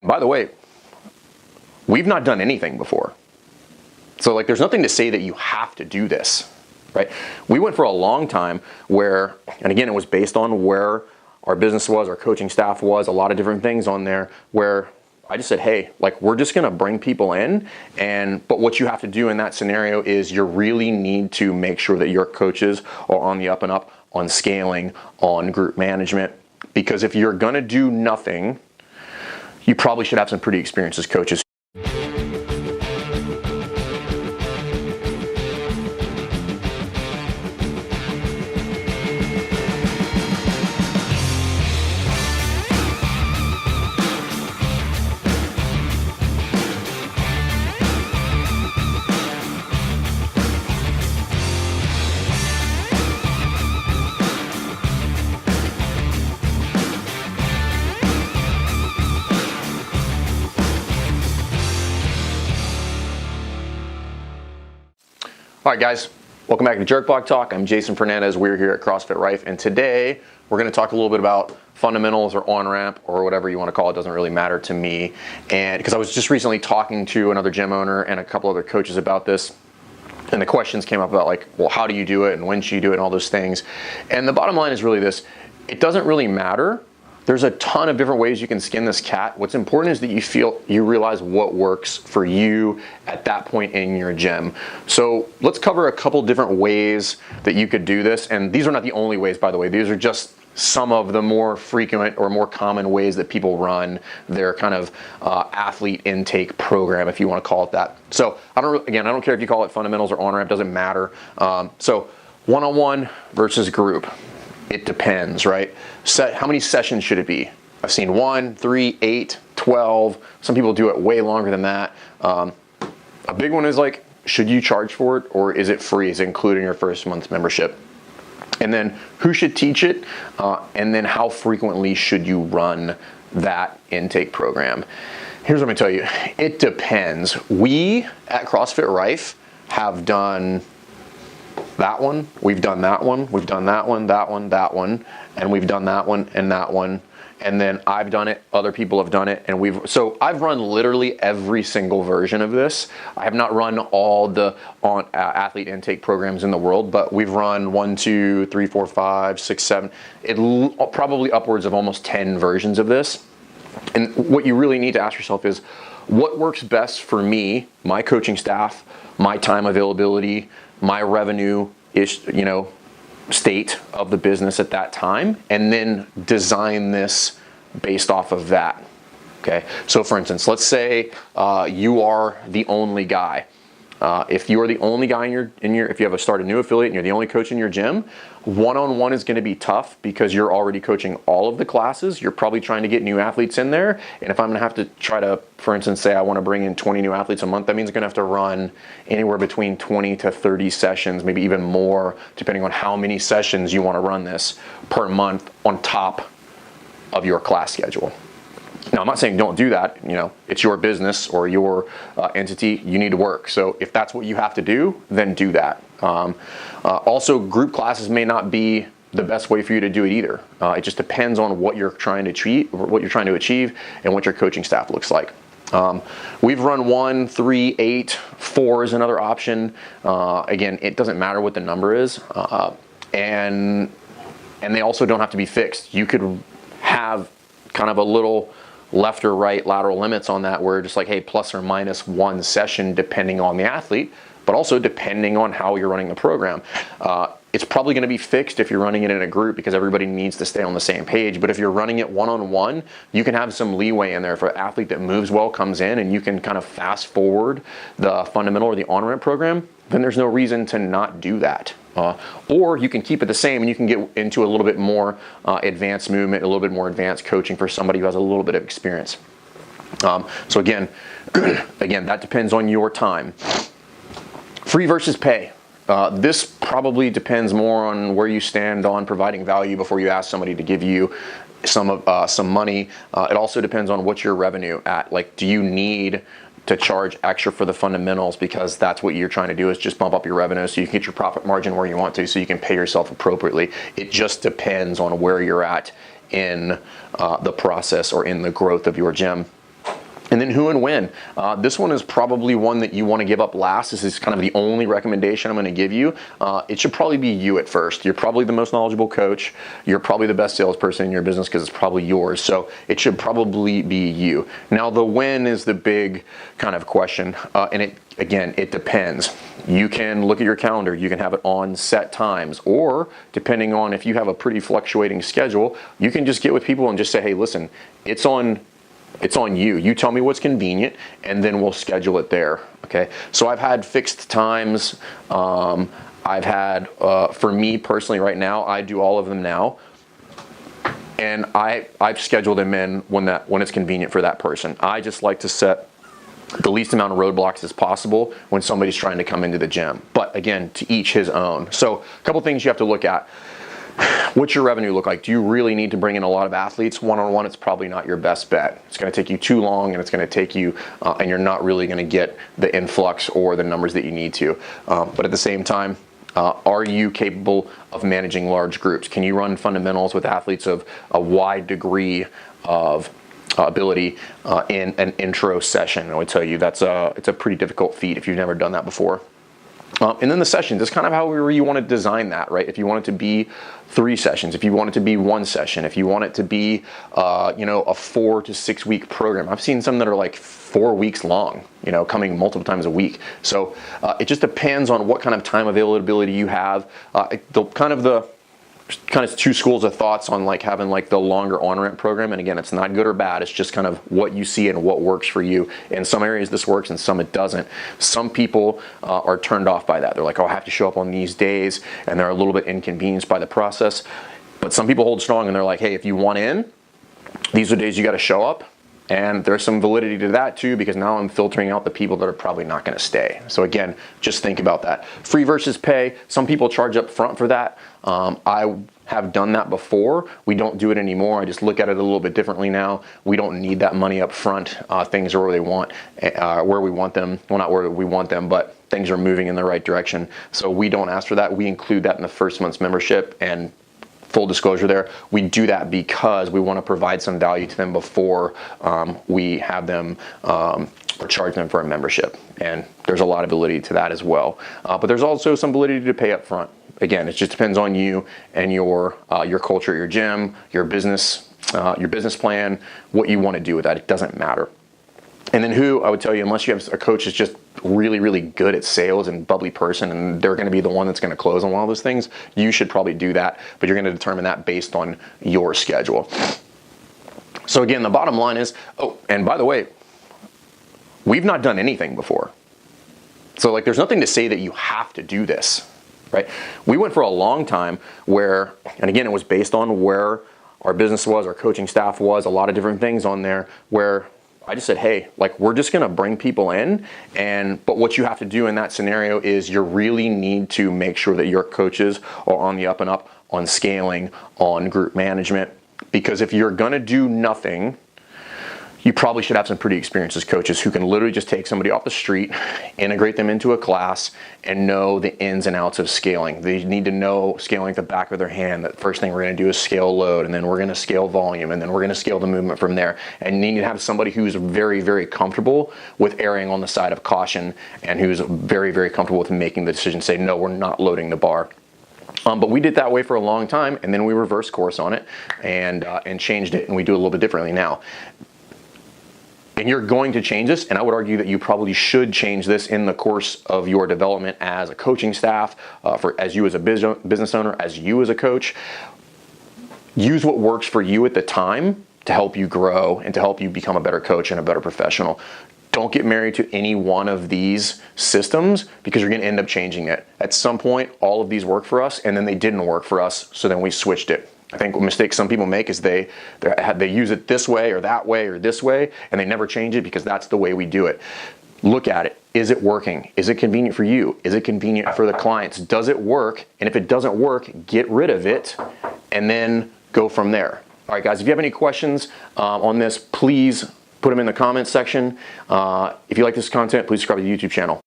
By the way, we've not done anything before. So like, there's nothing to say that you have to do this, right? We went for a long time where, and again, it was based on where our business was, our coaching staff was, a lot of different things on there, where I just said, hey, like, we're just gonna bring people in, but what you have to do in that scenario is you really need to make sure that your coaches are on the up and up on scaling, on group management, because if you're gonna do nothing, you probably should have some pretty experienced as coaches. All right, guys, welcome back to Jerk Block Talk. I'm Jason Fernandez. We're here at CrossFit Rife, and today we're going to talk a little bit about fundamentals or on-ramp or whatever you want to call it. Doesn't really matter to me. And because I was just recently talking to another gym owner and a couple other coaches about this, and the questions came up about like, well, how do you do it and when should you do it and all those things. And the bottom line is really this: it doesn't really matter. There's a ton of different ways you can skin this cat. What's important is that you realize what works for you at that point in your gym. So let's cover a couple different ways that you could do this. And these are not the only ways, by the way. These are just some of the more frequent or more common ways that people run their kind of athlete intake program, if you want to call it that. So I don't care if you call it fundamentals or on-ramp, doesn't matter. So one-on-one versus group. It depends, right? How many sessions should it be? I've seen 1, 3, 8, 12. Some people do it way longer than that. A big one is like, should you charge for it or is it free? Is it including your first month's membership? And then who should teach it? And then how frequently should you run that intake program? Here's what I'm gonna tell you. It depends. We at CrossFit Rife have done that one, we've done that one, we've done that one, that one, that one, and we've done that one and that one, and then I've done it, other people have done it, and so I've run literally every single version of this. I have not run all the athlete intake programs in the world, but we've run 1, 2, 3, 4, 5, 6, 7, probably upwards of almost 10 versions of this. And what you really need to ask yourself is, what works best for me, my coaching staff, my time availability, my revenue state of the business at that time, and then design this based off of that. Okay, so for instance, let's say you are the only guy. If you are the only guy if you have started a new affiliate and you're the only coach in your gym, one-on-one is going to be tough because you're already coaching all of the classes. You're probably trying to get new athletes in there. And if I'm going to have to try to, for instance, say I want to bring in 20 new athletes a month, that means I'm going to have to run anywhere between 20 to 30 sessions, maybe even more, depending on how many sessions you want to run this per month on top of your class schedule. Now, I'm not saying don't do that. It's your business or your entity. You need to work. So if that's what you have to do, then do that. Also, group classes may not be the best way for you to do it either. It just depends on what you're trying to achieve, and what your coaching staff looks like. We've run 1, 3, 8, 4 is another option. Again, it doesn't matter what the number is, and they also don't have to be fixed. You could have kind of a little left or right lateral limits on that, where just like, hey, plus or minus 1 session depending on the athlete, but also depending on how you're running the program. It's probably going to be fixed if you're running it in a group because everybody needs to stay on the same page. But if you're running it one-on-one, you can have some leeway in there. For an athlete that moves well, comes in, and you can kind of fast forward the fundamental or the on-ramp program, then there's no reason to not do that. Or you can keep it the same and you can get into a little bit more advanced movement, a little bit more advanced coaching for somebody who has a little bit of experience. So again, that depends on your time. Free versus pay. This probably depends more on where you stand on providing value before you ask somebody to give you some money. It also depends on what's your revenue at. Like, do you need to charge extra for the fundamentals because that's what you're trying to do, is just bump up your revenue so you can get your profit margin where you want to, so you can pay yourself appropriately? It just depends on where you're at in the process or in the growth of your gym. And then who and when. This one is probably one that you want to give up last. This is kind of the only recommendation I'm going to give you. It should probably be you at first. You're probably the most knowledgeable coach. You're probably the best salesperson in your business because it's probably yours. So it should probably be you. Now the when is the big kind of question. And it depends. You can look at your calendar. You can have it on set times, or depending on if you have a pretty fluctuating schedule, you can just get with people and just say, hey, listen, it's on you. You tell me what's convenient, and then we'll schedule it there. Okay. So I've had fixed times. I've had, for me personally right now, I do all of them now. And I've scheduled them in when it's convenient for that person. I just like to set the least amount of roadblocks as possible when somebody's trying to come into the gym. But again, to each his own. So a couple things you have to look at. What's your revenue look like? Do you really need to bring in a lot of athletes? One-on-one, it's probably not your best bet. It's going to take you too long, and it's going to take you, and you're not really going to get the influx or the numbers that you need to. But at the same time, are you capable of managing large groups? Can you run fundamentals with athletes of a wide degree of ability in an intro session? I would tell you it's a pretty difficult feat if you've never done that before. And then the sessions, it's kind of however you want to design that, right? If you want it to be 3 sessions, if you want it to be 1 session, if you want it to be, a 4 to 6 week program. I've seen some that are like 4 weeks long, coming multiple times a week. So it just depends on what kind of time availability you have. Kind of 2 schools of thoughts on like having like the longer on-ramp program. And again, it's not good or bad. It's just kind of what you see and what works for you. In some areas this works, and some it doesn't. Some people are turned off by that. They're like, oh, I have to show up on these days, and they're a little bit inconvenienced by the process. But some people hold strong and they're like, hey, if you want in, these are days you got to show up. And there's some validity to that too, because now I'm filtering out the people that are probably not going to stay. So again, just think about that. Free versus pay. Some people charge up front for that. I have done that before. We don't do it anymore. I just look at it a little bit differently now. We don't need that money up front. Things are where we want them. Well, not where we want them, but things are moving in the right direction. So we don't ask for that. We include that in the first month's membership. And full disclosure there, we do that because we want to provide some value to them before we have them or charge them for a membership. And there's a lot of validity to that as well. But there's also some validity to pay up front. Again, it just depends on you and your culture, your gym, your business plan, what you want to do with that. It doesn't matter. And then who, I would tell you, unless you have a coach that's just really, really good at sales and bubbly person, and they're going to be the one that's going to close on all those things, you should probably do that, but you're going to determine that based on your schedule. So again, the bottom line is, oh, and by the way, we've not done anything before. So like, there's nothing to say that you have to do this, right? We went for a long time where, and again, it was based on where our business was, our coaching staff was, a lot of different things on there, where I just said, hey, like, we're just going to bring people in, but what you have to do in that scenario is you really need to make sure that your coaches are on the up and up on scaling, on group management, because if you're going to do nothing, you probably should have some pretty experienced coaches who can literally just take somebody off the street, integrate them into a class, and know the ins and outs of scaling. They need to know scaling at the back of their hand. That first thing we're going to do is scale load, and then we're going to scale volume, and then we're going to scale the movement from there. And you need to have somebody who's very, very comfortable with erring on the side of caution, and who's very, very comfortable with making the decision, say, no, we're not loading the bar. But we did that way for a long time, and then we reversed course on it and changed it, and we do it a little bit differently now. And you're going to change this, and I would argue that you probably should change this in the course of your development as a coaching staff, as you as a business owner, as you as a coach. Use what works for you at the time to help you grow and to help you become a better coach and a better professional. Don't get married to any one of these systems, because you're going to end up changing it. At some point, all of these work for us, and then they didn't work for us, so then we switched it. I think a mistake some people make is they use it this way or that way or this way, and they never change it because that's the way we do it. Look at it. Is it working? Is it convenient for you? Is it convenient for the clients? Does it work? And if it doesn't work, get rid of it and then go from there. All right, guys, if you have any questions on this, please put them in the comments section. If you like this content, please subscribe to the YouTube channel.